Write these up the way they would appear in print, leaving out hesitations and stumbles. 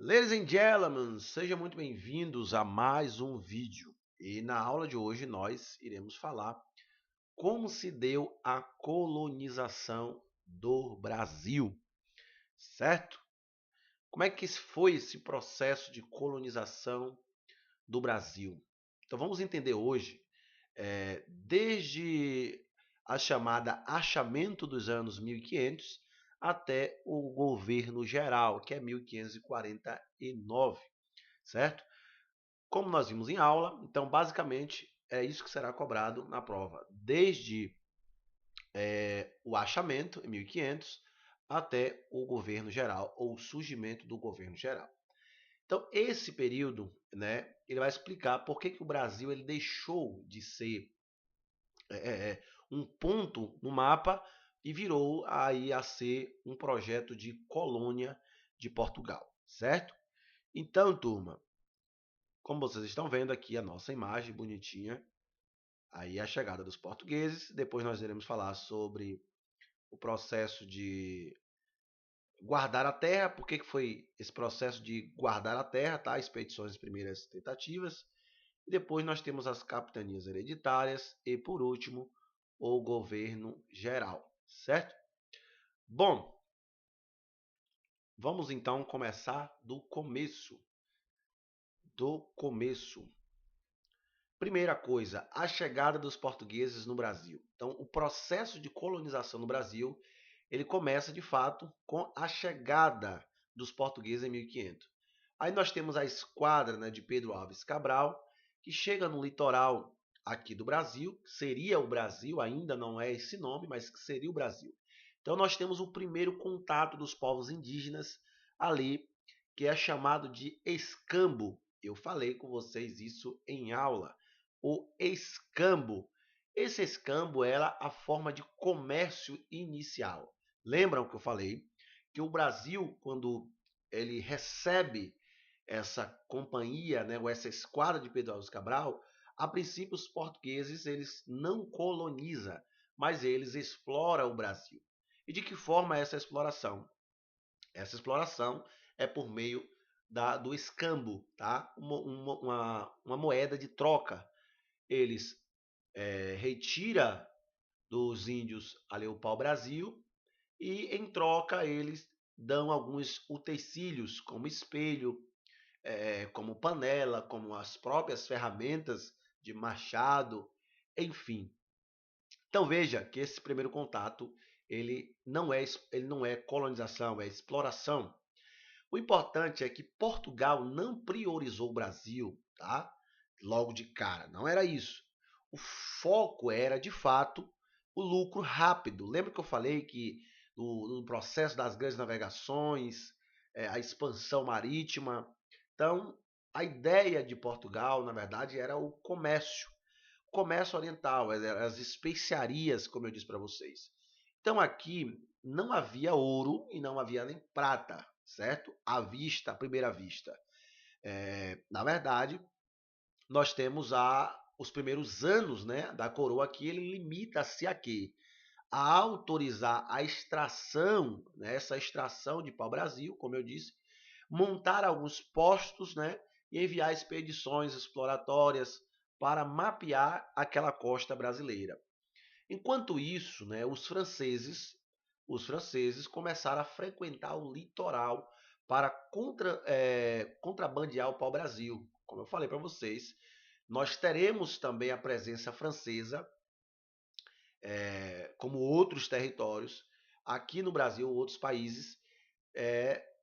Ladies and gentlemen, sejam muito bem-vindos a mais um vídeo. E na aula de hoje nós iremos falar como se deu a colonização do Brasil, certo? Como é que foi esse processo de colonização do Brasil? Então vamos entender hoje, desde a chamada achamento dos anos 1500 até o governo geral, que é 1549, certo? Como nós vimos em aula, então basicamente é isso que será cobrado na prova, desde o achamento, em 1500, até o governo geral, ou o surgimento do governo geral. Então, esse período, né, ele vai explicar por que o Brasil ele deixou de ser um ponto no mapa e virou aí a ser um projeto de colônia de Portugal, certo? Então, turma, como vocês estão vendo aqui a nossa imagem bonitinha, aí a chegada dos portugueses. Depois nós iremos falar sobre o processo de guardar a terra, por que foi esse processo de guardar a terra, tá? Expedições, primeiras tentativas. E depois nós temos as capitanias hereditárias e, por último, o governo geral, certo? Bom, vamos então começar do começo. Do começo. Primeira coisa, a chegada dos portugueses no Brasil. Então, o processo de colonização no Brasil, ele começa de fato com a chegada dos portugueses em 1500. Aí nós temos a esquadra, né, de Pedro Alves Cabral, que chega no litoral aqui do Brasil, que seria o Brasil, ainda não é esse nome, mas que seria o Brasil. Então nós temos o primeiro contato dos povos indígenas ali, que é chamado de escambo. Eu falei com vocês isso em aula. O escambo. Esse escambo era a forma de comércio inicial. Lembram que eu falei que o Brasil, quando ele recebe essa companhia, né, ou essa esquadra de Pedro Alves Cabral, a princípio os portugueses eles não colonizam, mas eles exploram o Brasil. E de que forma é essa exploração? Essa exploração é por meio do escambo, tá? Uma moeda de troca. Eles retira dos índios ali o pau-brasil e em troca eles dão alguns utensílios como espelho, como panela, como as próprias ferramentas de machado, enfim. Então veja que esse primeiro contato ele não é colonização, é exploração. O importante é que Portugal não priorizou o Brasil, tá? Logo de cara, não era isso. O foco era, de fato, o lucro rápido. Lembra que eu falei que no processo das grandes navegações, a expansão marítima. Então, a ideia de Portugal, na verdade, era o comércio. O comércio oriental, as especiarias, como eu disse para vocês. Então, aqui não havia ouro e não havia nem prata, certo? À vista, à primeira vista. Na verdade, nós temos os primeiros anos, né, da coroa aqui, ele limita-se a quê? A autorizar a extração, né, essa extração de pau-brasil, como eu disse, montar alguns postos, né, e enviar expedições exploratórias para mapear aquela costa brasileira. Enquanto isso, né, os franceses começaram a frequentar o litoral para contrabandear o pau-brasil. Como eu falei para vocês, nós teremos também a presença francesa, como outros territórios, aqui no Brasil, outros países,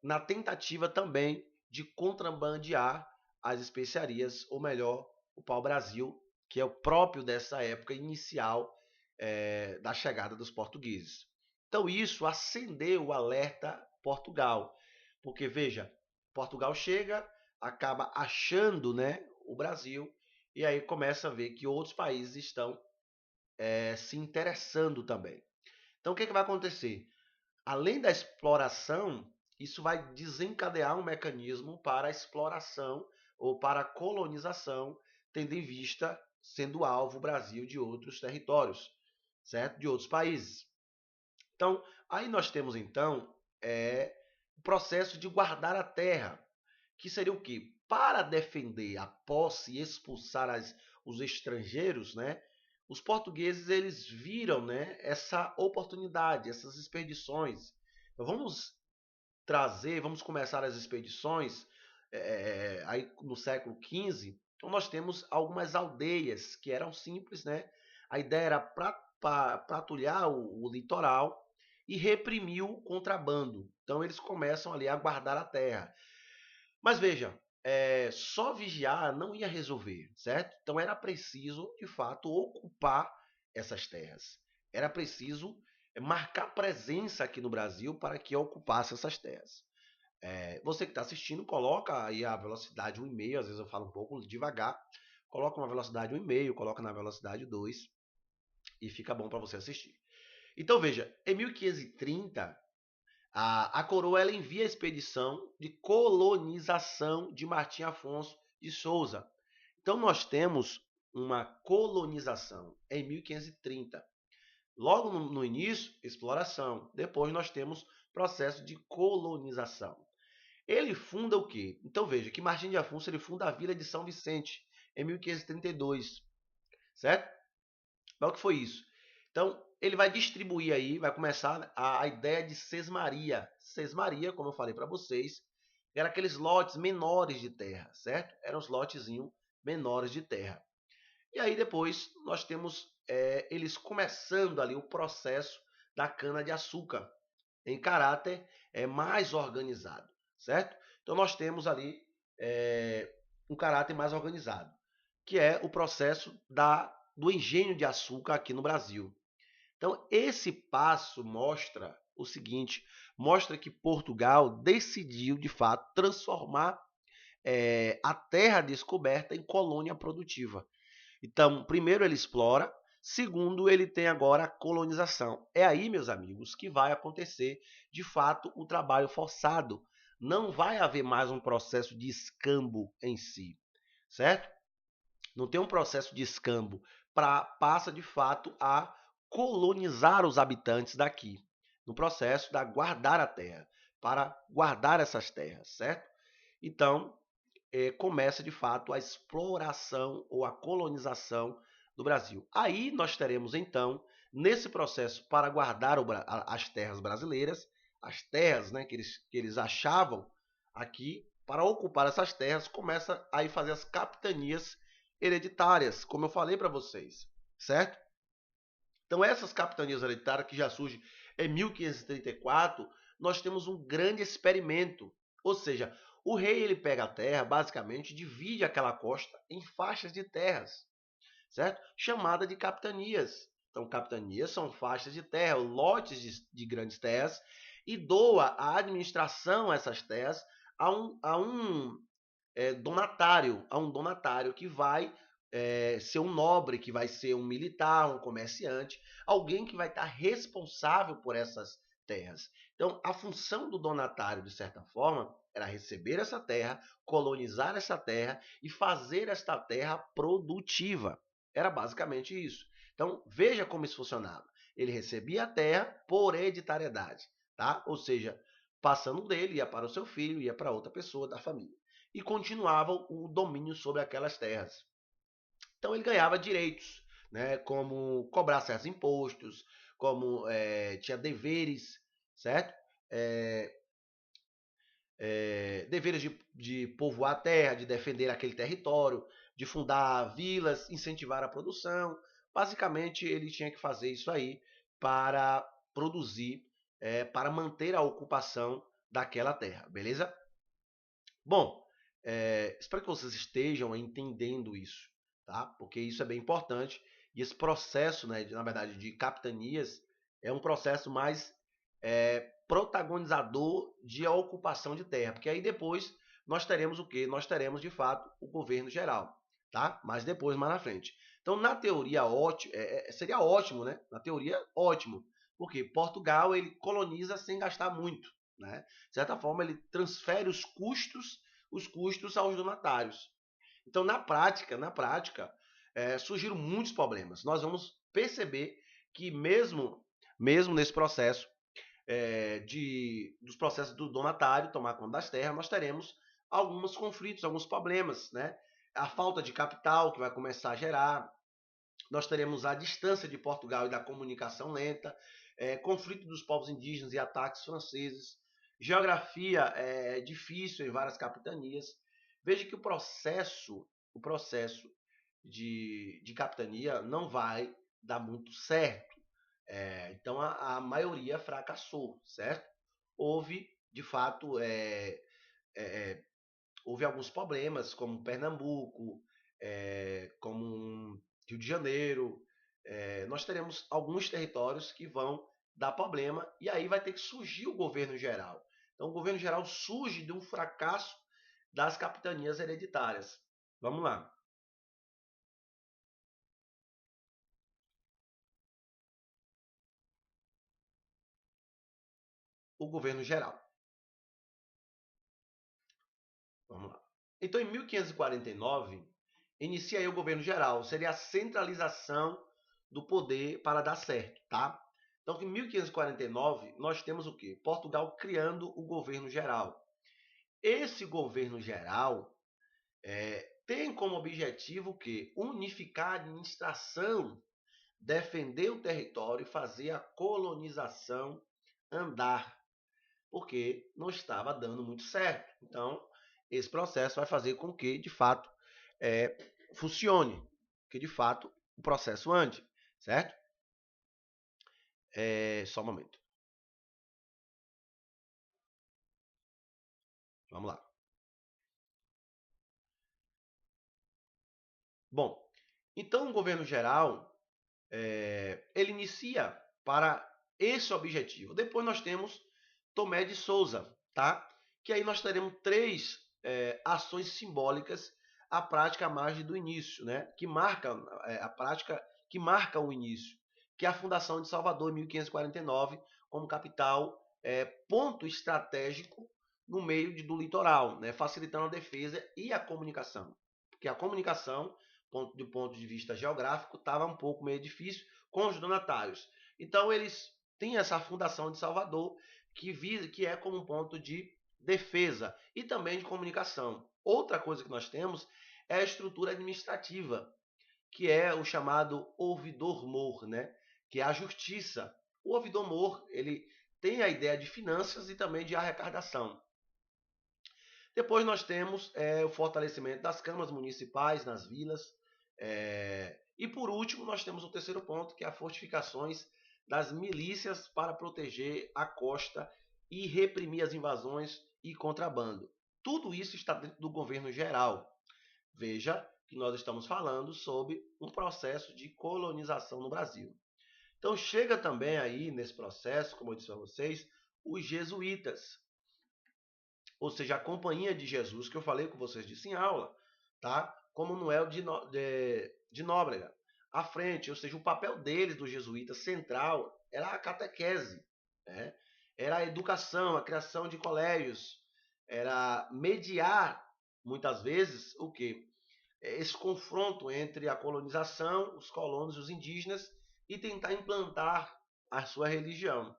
na tentativa também de contrabandear as especiarias, ou melhor, o pau-brasil, que é o próprio dessa época inicial da chegada dos portugueses. Então isso acendeu o alerta Portugal, porque veja, Portugal chega, acaba achando, né, o Brasil, e aí começa a ver que outros países estão se interessando também. Então o que vai acontecer? Além da exploração, isso vai desencadear um mecanismo para a exploração ou para a colonização, tendo em vista sendo alvo o Brasil de outros territórios, certo? De outros países. Então, aí nós temos então o processo de guardar a terra. que seria o quê? Para defender a posse e expulsar os estrangeiros, né? Os portugueses eles viram, né, essa oportunidade, essas expedições. Então vamos começar as expedições aí no século XV. Então nós temos algumas aldeias que eram simples, né? A ideia era patrulhar o litoral e reprimir o contrabando. Então eles começam ali a guardar a terra. Mas veja, só vigiar não ia resolver, certo? Então era preciso, de fato, ocupar essas terras. Era preciso marcar presença aqui no Brasil para que ocupasse essas terras. Você que está assistindo, coloca aí a velocidade 1,5, às vezes eu falo um pouco devagar, coloca uma velocidade 1,5, coloca na velocidade 2 e fica bom para você assistir. Então veja, em 1530, a coroa ela envia a expedição de colonização de Martim Afonso de Souza. Então nós temos uma colonização em 1530. Logo no início, exploração. Depois nós temos processo de colonização. Ele funda o quê? Então veja que Martim de Afonso ele funda a vila de São Vicente em 1532, certo? Qual que foi isso? Então ele vai distribuir aí, vai começar a ideia de sesmaria. Sesmaria, como eu falei para vocês, era aqueles lotes menores de terra, certo? Eram os lotezinhos menores de terra. E aí depois nós temos eles começando ali o processo da cana de açúcar em caráter mais organizado, certo? Então nós temos ali um caráter mais organizado, que é o processo do engenho de açúcar aqui no Brasil. Então esse passo mostra o seguinte, mostra que Portugal decidiu de fato transformar a terra descoberta em colônia produtiva. Então, primeiro ele explora, segundo ele tem agora a colonização. É aí, meus amigos, que vai acontecer, de fato, o trabalho forçado. Não vai haver mais um processo de escambo em si, certo? Não tem um processo de escambo, passa de fato a colonizar os habitantes daqui, no processo de guardar a terra, para guardar essas terras, certo? Então, começa de fato a exploração ou a colonização do Brasil. Aí nós teremos então, nesse processo para guardar as terras brasileiras, as terras, né, que eles achavam aqui, para ocupar essas terras, começa a fazer as capitanias hereditárias, como eu falei para vocês, certo? Então essas capitanias hereditárias que já surgem em 1534, nós temos um grande experimento, ou seja, o rei ele pega a terra, basicamente divide aquela costa em faixas de terras, certo? Chamada de capitanias. Então capitanias são faixas de terra, lotes de grandes terras, e doa a administração a essas terras a um donatário que vai ser um nobre, que vai ser um militar, um comerciante, alguém que vai estar responsável por essas terras. Então, a função do donatário, de certa forma, era receber essa terra, colonizar essa terra e fazer esta terra produtiva. Era basicamente isso. Então, veja como isso funcionava. Ele recebia a terra por hereditariedade, tá? Ou seja, passando dele, ia para o seu filho, ia para outra pessoa da família e continuava o domínio sobre aquelas terras. Então ele ganhava direitos, né, como cobrar certos impostos, como tinha deveres, certo? Deveres de povoar a terra, de defender aquele território, de fundar vilas, incentivar a produção. Basicamente ele tinha que fazer isso aí para produzir, para manter a ocupação daquela terra, beleza? Bom, espero que vocês estejam entendendo isso, tá? Porque isso é bem importante. E esse processo, né, na verdade, de capitanias é um processo mais protagonizador de a ocupação de terra. Porque aí depois nós teremos o quê? Nós teremos, de fato, o governo geral, tá? Mas depois, mais na frente. Então, na teoria, seria ótimo, né? Na teoria, ótimo. Porque Portugal, ele coloniza sem gastar muito, né? De certa forma, ele transfere os custos aos donatários. Então, na prática, surgiram muitos problemas. Nós vamos perceber que mesmo nesse processo dos processos do donatário tomar conta das terras, nós teremos alguns conflitos, alguns problemas, né? A falta de capital que vai começar a gerar, nós teremos a distância de Portugal e da comunicação lenta, conflito dos povos indígenas e ataques franceses, geografia difícil em várias capitanias. Veja que o processo de capitania não vai dar muito certo. Então a maioria fracassou, certo? Houve, de fato, houve alguns problemas, como Pernambuco, como Rio de Janeiro. Nós teremos alguns territórios que vão dar problema e aí vai ter que surgir o governo geral. Então, o governo geral surge de um fracasso das capitanias hereditárias. Vamos lá. O governo geral. Vamos lá. Então, em 1549, inicia aí o governo geral. Seria a centralização do poder para dar certo, tá? Então, em 1549, nós temos o quê? Portugal criando o governo geral. Esse governo geral tem como objetivo o quê? Unificar a administração, defender o território e fazer a colonização andar, porque não estava dando muito certo. Então, esse processo vai fazer com que, de fato, funcione, que de fato o processo ande, certo? Só um momento. Vamos lá. Bom, então o governo geral ele inicia para esse objetivo. Depois nós temos Tomé de Souza, tá? Que aí nós teremos três ações simbólicas à prática à margem do início, né? Que marca a prática que marca o início, que é a fundação de Salvador em 1549 como capital, ponto estratégico no meio do litoral, né? Facilitando a defesa e a comunicação, porque a comunicação do ponto de vista geográfico, estava um pouco meio difícil com os donatários. Então, eles têm essa fundação de Salvador, que é como um ponto de defesa e também de comunicação. Outra coisa que nós temos é a estrutura administrativa, que é o chamado ouvidor-mor, né? Que é a justiça. O ouvidor-mor, ele tem a ideia de finanças e também de arrecadação. Depois nós temos o fortalecimento das câmaras municipais nas vilas. E por último, nós temos o terceiro ponto, que é as fortificações das milícias para proteger a costa e reprimir as invasões e contrabando. Tudo isso está dentro do governo geral. Veja que nós estamos falando sobre um processo de colonização no Brasil. Então chega também aí nesse processo, como eu disse a vocês, os jesuítas, ou seja, a Companhia de Jesus, que eu falei com vocês disso em aula, tá? Como Manuel de Nóbrega, à frente, ou seja, o papel deles, do jesuíta central, era a catequese, né? Era a educação, a criação de colégios, era mediar, muitas vezes, o quê? Esse confronto entre a colonização, os colonos e os indígenas, e tentar implantar a sua religião.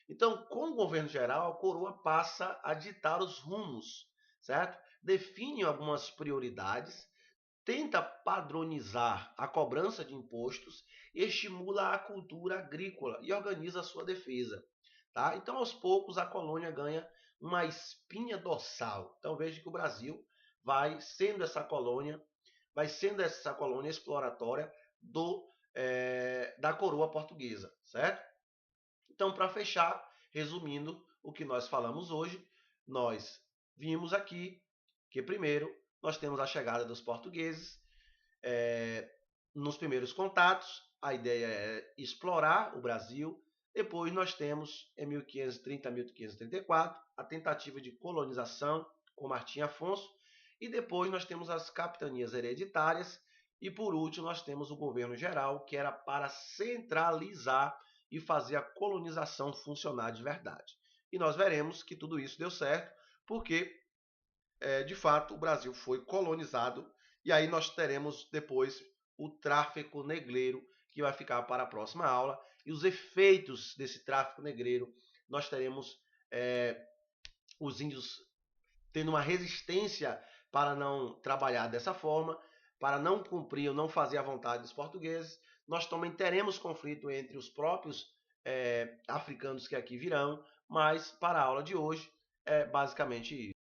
Então, com o governo geral, a coroa passa a ditar os rumos, certo? Define algumas prioridades, tenta padronizar a cobrança de impostos, estimula a cultura agrícola e organiza a sua defesa. Tá? Então, aos poucos, a colônia ganha uma espinha dorsal. Então, veja que o Brasil vai sendo essa colônia exploratória da coroa portuguesa, certo? Então, para fechar, resumindo o que nós falamos hoje, nós vimos aqui que, primeiro, nós temos a chegada dos portugueses. Nos primeiros contatos, a ideia é explorar o Brasil. Depois, nós temos, em 1530 a 1534, a tentativa de colonização com Martim Afonso. E depois, nós temos as capitanias hereditárias. E, por último, nós temos o governo geral, que era para centralizar e fazer a colonização funcionar de verdade. E nós veremos que tudo isso deu certo, porque, de fato, o Brasil foi colonizado, e aí nós teremos depois o tráfico negreiro, que vai ficar para a próxima aula, e os efeitos desse tráfico negreiro, nós teremos os índios tendo uma resistência para não trabalhar dessa forma, para não cumprir ou não fazer a vontade dos portugueses. Nós também teremos conflito entre os próprios africanos que aqui virão, mas para a aula de hoje é basicamente isso.